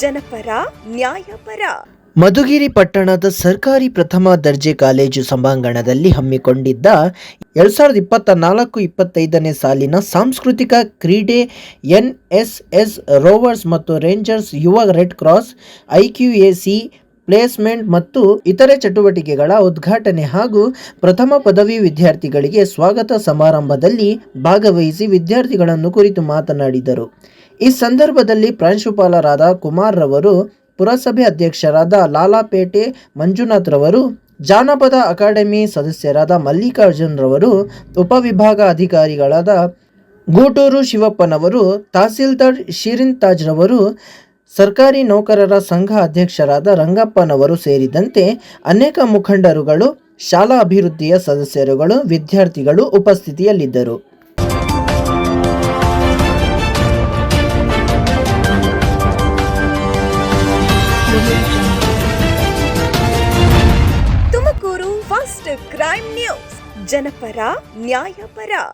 ಜನಪರ ನ್ಯಾಯಪರ. ಮಧುಗಿರಿ ಪಟ್ಟಣದ ಸರ್ಕಾರಿ ಪ್ರಥಮ ದರ್ಜೆ ಕಾಲೇಜು ಸಭಾಂಗಣದಲ್ಲಿ ಹಮ್ಮಿಕೊಂಡಿದ್ದ 2024-25ನೇ ಸಾಲಿನ ಸಾಂಸ್ಕೃತಿಕ ಕ್ರೀಡೆ ಎನ್ಎಸ್ಎಸ್ ರೋವರ್ಸ್ ಮತ್ತು ರೇಂಜರ್ಸ್ ಯುವ ರೆಡ್ ಕ್ರಾಸ್ ಐಕ್ಯುಎಸಿ ಪ್ಲೇಸ್ಮೆಂಟ್ ಮತ್ತು ಇತರೆ ಚಟುವಟಿಕೆಗಳ ಉದ್ಘಾಟನೆ ಹಾಗೂ ಪ್ರಥಮ ಪದವಿ ವಿದ್ಯಾರ್ಥಿಗಳಿಗೆ ಸ್ವಾಗತ ಸಮಾರಂಭದಲ್ಲಿ ಭಾಗವಹಿಸಿ ವಿದ್ಯಾರ್ಥಿಗಳನ್ನು ಕುರಿತು ಮಾತನಾಡಿದರು. ಈ ಸಂದರ್ಭದಲ್ಲಿ ಪ್ರಾಂಶುಪಾಲರಾದ ಕುಮಾರ್ ರವರು, ಪುರಸಭೆ ಅಧ್ಯಕ್ಷರಾದ ಲಾಲಾಪೇಟೆ ಮಂಜುನಾಥ್ ರವರು, ಜಾನಪದ ಅಕಾಡೆಮಿ ಸದಸ್ಯರಾದ ಮಲ್ಲಿಕಾರ್ಜುನ್ ರವರು, ಉಪವಿಭಾಗ ಅಧಿಕಾರಿಗಳಾದ ಗೂಟೂರು ಶಿವಪ್ಪನವರು, ತಹಸೀಲ್ದಾರ್ ಶಿರಿನ್ ತಾಜ್ ರವರು, ಸರ್ಕಾರಿ ನೌಕರರ ಸಂಘ ಅಧ್ಯಕ್ಷರಾದ ರಂಗಪ್ಪನವರು ಸೇರಿದಂತೆ ಅನೇಕ ಮುಖಂಡರುಗಳು, ಶಾಲಾ ಅಭಿವೃದ್ಧಿಯ ಸದಸ್ಯರುಗಳು, ವಿದ್ಯಾರ್ಥಿಗಳು ಉಪಸ್ಥಿತಿಯಲ್ಲಿದ್ದರು. ತುಮಕೂರು ಫಸ್ಟ್ ಕ್ರೈಮ್ ನ್ಯೂಸ್, ಜನಪರ ನ್ಯಾಯಪರ.